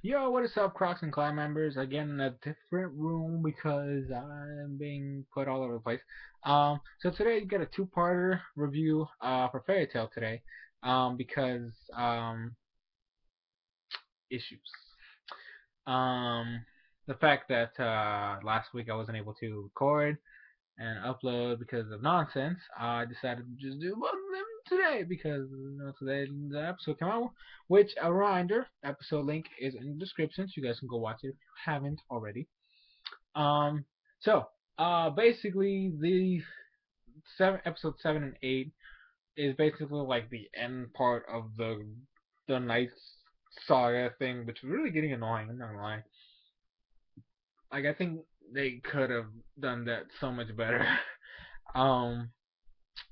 Yo, what is up, Crocs and Clan members? Again, in a different room because I'm being put all over the place. So today you get a two-parter review for Fairy Tail today, because issues. Um, the fact that last week I wasn't able to record and upload because of nonsense, I decided to just do both of them today because today the episode came out. Which, a reminder, episode link is in the description, so you guys can go watch it if you haven't already. Um, basically the episode 7 and 8 is basically like the end part of the Knights saga thing, which is really getting annoying. I'm not gonna lie. Like, I think they could have done that so much better. um,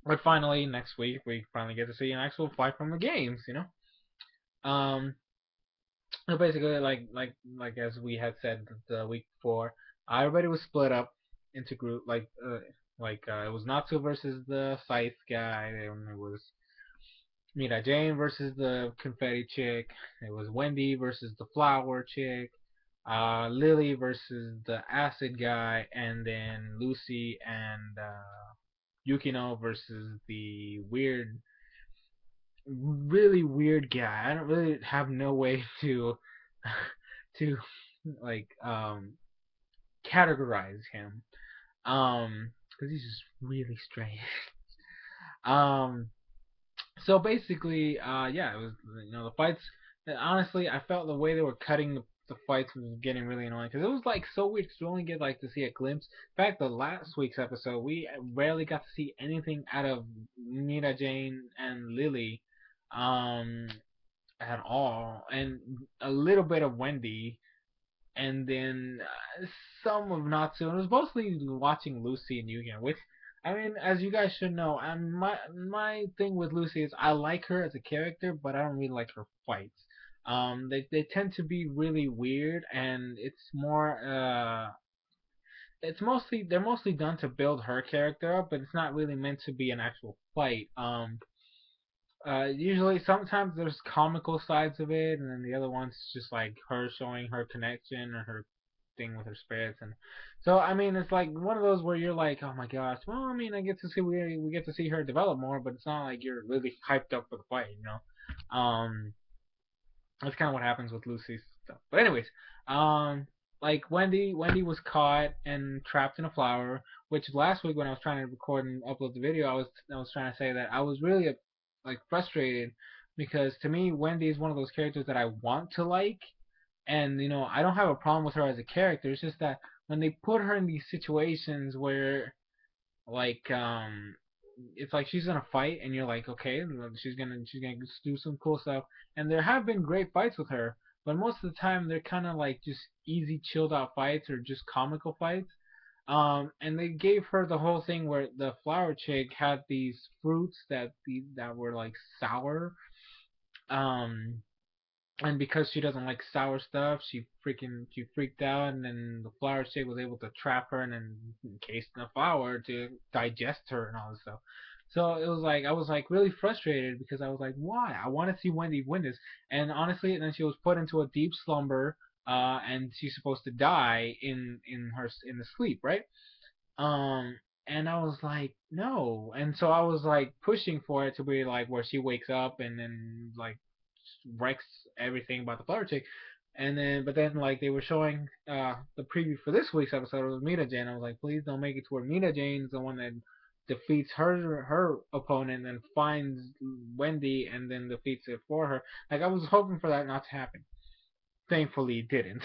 But finally, next week we finally get to see an actual fight from the games. Um, so basically, like as we had said the week before, everybody was split up into group. It was Natsu versus the Scythe guy. And it was Mira Jane versus the Confetti chick. It was Wendy versus the Flower chick. Lily versus the Acid guy, and then Lucy and Yukino versus the really weird guy. I don't really have no way to to like categorize him. Because he's just really strange. um, so basically, yeah, it was the fights. Honestly, I felt the way they were cutting the fights was getting really annoying because it was like so weird. Cause we only get like to see a glimpse. In fact, the last week's episode, we rarely got to see anything out of Mira Jane and Lily, um, at all, and a little bit of Wendy, and then some of Natsu. And it was mostly watching Lucy and Yugen, which, I mean, as you guys should know, my thing with Lucy is I like her as a character, but I don't really like her fights. They tend to be really weird, and they're mostly done to build her character up, but it's not really meant to be an actual fight. Usually, sometimes there's comical sides of it, and then the other one's just like her showing her connection or her thing with her spirits, and so I mean, it's like one of those where you're like, oh my gosh. Well, I mean, I get to see we get to see her develop more, but it's not like you're really hyped up for the fight. That's kind of what happens with Lucy's stuff. But anyways, um, like Wendy was caught and trapped in a flower. Which last week when I was trying to record and upload the video, I was trying to say that I was really like frustrated because to me Wendy is one of those characters that I want to like, and I don't have a problem with her as a character. It's just that when they put her in these situations where like it's like she's gonna fight and you're like, okay, she's gonna do some cool stuff, and there have been great fights with her, but most of the time they're kind of like just easy chilled out fights or just comical fights. And they gave her the whole thing where the flower chick had these fruits that were like sour. um and because she doesn't like sour stuff, she freaked out, and then the flower chick was able to trap her and then encase in the flower to digest her and all this stuff. So it was like I was like really frustrated because I was like, why? I want to see Wendy win this, and honestly, and then she was put into a deep slumber, and she's supposed to die in the sleep, right? Um, and I was like, no. And so I was like pushing for it to be like where she wakes up and then like wrecks everything about the flower chick. But then like they were showing the preview for this week's episode. It was Mita Jane. I was like, please don't make it to where Mita Jane's the one that defeats her opponent and finds Wendy and then defeats it for her. Like I was hoping for that not to happen. Thankfully, it didn't.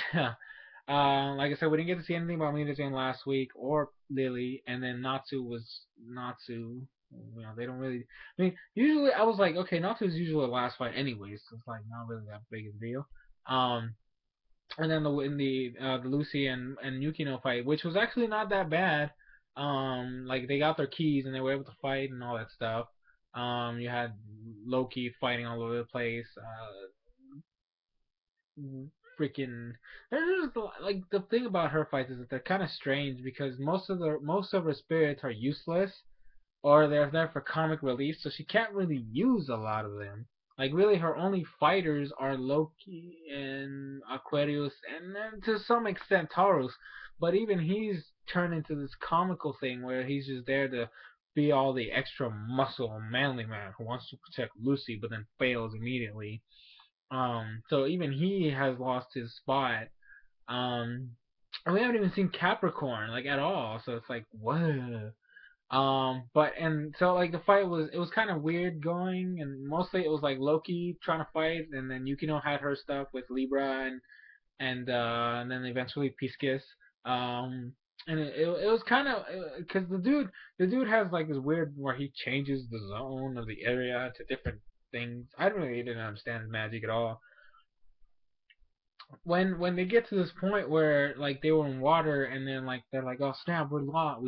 Like I said, we didn't get to see anything about Mina Jane last week or Lily, and then Natsu was Natsu. They don't really. I mean, usually I was like, okay, Natsu is usually the last fight, anyways. So it's like not really that big of a deal. Um, and then the Lucy and Yukino fight, which was actually not that bad. Like they got their keys and they were able to fight and all that stuff. You had Loki fighting all over the place. Freaking there's just like the thing about her fights is that they're kind of strange because most of her spirits are useless or they're there for comic relief, so she can't really use a lot of them. Like really, her only fighters are Loki and Aquarius, and then to some extent Taurus. But even he's turned into this comical thing where he's just there to be all the extra muscle manly man who wants to protect Lucy, but then fails immediately. So even he has lost his spot. Um, and we haven't even seen Capricorn like at all. So it's like what? But and so like the fight was it was kind of weird going, and mostly it was like Loki trying to fight, and then Yukino had her stuff with Libra, and then eventually Peace. Um, and it was kind of because the dude has like this weird where he changes the zone of the area to different things. I really didn't understand magic at all when they get to this point where like they were in water and then like they're like, oh snap, we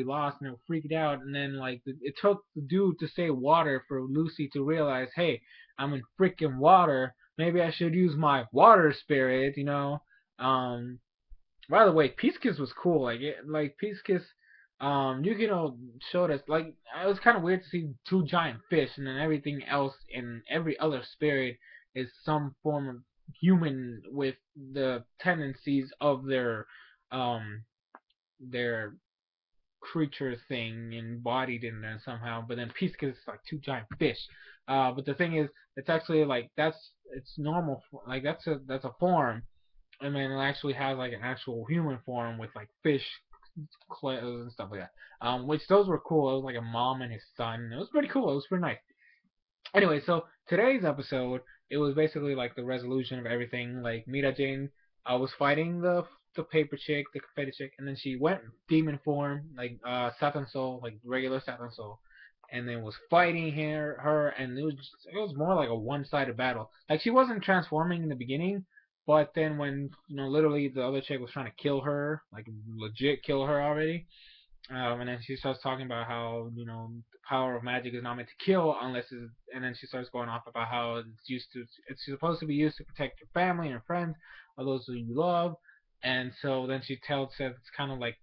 lost, and they were freaked out, and then like it took the dude to say water for Lucy to realize, hey, I'm in freaking water, maybe I should use my water spirit, um by the way, Peace Kiss was cool. Like Peace Kiss, Yukino showed us like it was kind of weird to see two giant fish, and then everything else in every other spirit is some form of human with the tendencies of um their creature thing embodied in there somehow. But then Peace Kiss is like two giant fish. But the thing is, it's actually like it's normal. Like that's a form, and then it actually has like an actual human form with like fish claws and stuff like that. Which those were cool. It was like a mom and his son. It was pretty cool. It was pretty nice. Anyway, so today's episode, it was basically like the resolution of everything. Like Mira Jane was fighting the paper chick, the confetti chick, and then she went demon form, like Satan Soul, like regular Satan Soul, and then was fighting her, and it was more like a one-sided battle. Like she wasn't transforming in the beginning, but then when literally the other chick was trying to kill her, like legit kill her already, and then she starts talking about how the power of magic is not meant to kill unless it's, and then she starts going off about how it's supposed to be used to protect your family and your friends or those who you love, and so then she says it's kind of like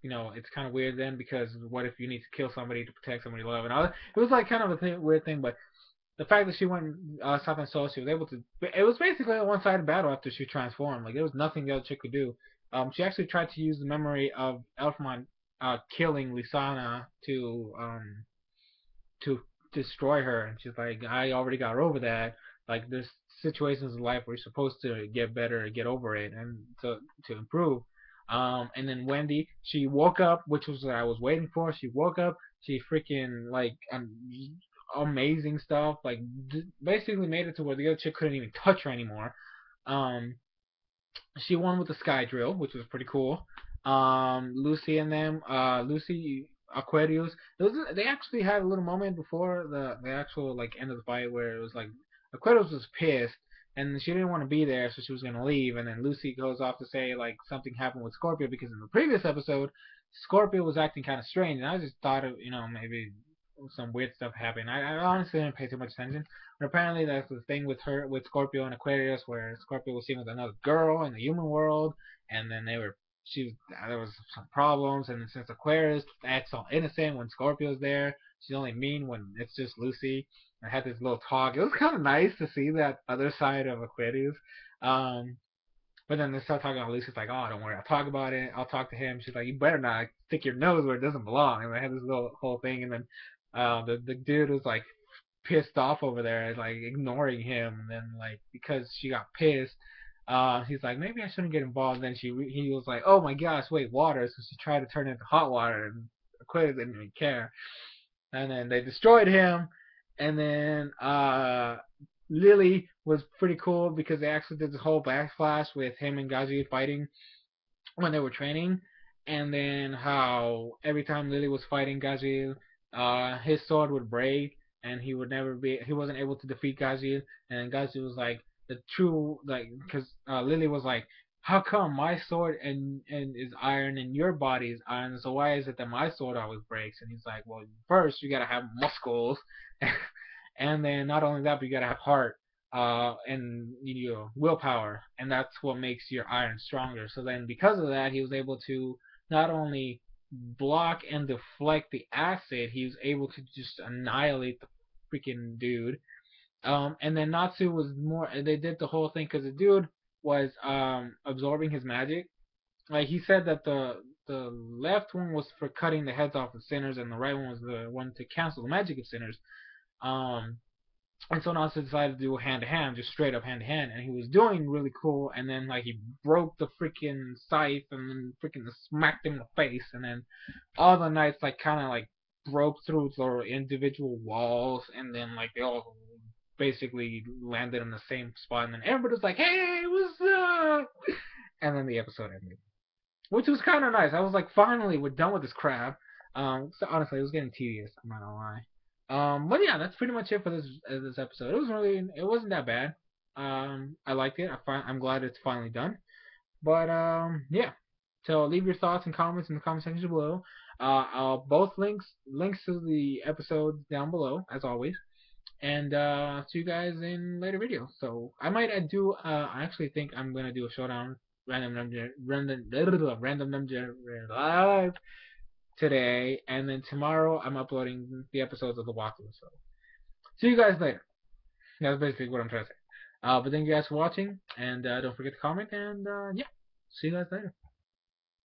it's kind of weird then because what if you need to kill somebody to protect somebody you love, and all it was like kind of a weird thing, but the fact that she went Southern Soul, she was able to. It was basically a one-sided battle after she transformed. Like there was nothing the other chick could do. She actually tried to use the memory of Elfmont killing Lisana to destroy her, and she's like, I already got over that. Like there's situations in life where you're supposed to get better, get over it, and to improve. And then Wendy, she woke up, which was what I was waiting for. She woke up. She freaking like amazing stuff. Like basically made it to where the other chick couldn't even touch her anymore. Um, she won with the sky drill, which was pretty cool. Lucy and them, Lucy Aquarius. They actually had a little moment before the actual like end of the fight where it was like Aquarius was pissed and she didn't want to be there, so she was gonna leave. And then Lucy goes off to say like something happened with Scorpio because in the previous episode, Scorpio was acting kind of strange, and I just thought of maybe some weird stuff happened. I honestly didn't pay too much attention. But apparently that's the thing with her, with Scorpio and Aquarius, where Scorpio was seen with another girl in the human world, and then there was some problems, and since Aquarius acts all innocent when Scorpio's there, she's only mean when it's just Lucy. I had this little talk. It was kind of nice to see that other side of Aquarius. Um, but then they start talking about Lucy's like, oh, don't worry, I'll talk about it. I'll talk to him. She's like, you better not stick your nose where it doesn't belong. And they had this little whole thing, and then the dude was like pissed off over there, like ignoring him. And then like because she got pissed, he's like maybe I shouldn't get involved. And then he was like, oh my gosh, wait, water. So she tried to turn it into hot water, and Aquarius didn't even care. And then they destroyed him. And then Lily was pretty cool because they actually did this whole backflash with him and Gaji fighting when they were training, and then how every time Lily was fighting Gajil, his sword would break, and he wasn't able to defeat Gajil, and Gajil was like the true like because Lily was like, how come my sword and is iron and your body is iron, so why is it that my sword always breaks? And he's like, well, first you gotta have muscles, and then not only that, but you gotta have heart and willpower, and that's what makes your iron stronger. So then, because of that, he was able to not only block and deflect the acid, he was able to just annihilate the freaking dude. And then Natsu was more. They did the whole thing because the dude was absorbing his magic. Like he said that the left one was for cutting the heads off of sinners, and the right one was the one to cancel the magic of sinners. Um, and so Natsu decided to do hand to hand, just straight up hand to hand, and he was doing really cool. And then like he broke the freaking scythe, and then freaking smacked him in the face, and then all the knights like kind of like broke through their individual walls, and then like they all basically landed in the same spot, and then everybody was like, "Hey, what's up?" And then the episode ended, which was kind of nice. I was like, finally, we're done with this crap. So honestly, it was getting tedious. I'm not gonna lie. But yeah, that's pretty much it for this episode. It wasn't that bad. I liked it. I'm glad it's finally done. But yeah. So leave your thoughts and comments in the comment section below. Both links to the episodes down below as always. And see you guys in later videos. So I might do. I actually think I'm gonna do a showdown random number live today, and then tomorrow I'm uploading the episodes of the walkthrough. So see you guys later. That's basically what I'm trying to say. But thank you guys for watching, and don't forget to comment, and yeah, see you guys later.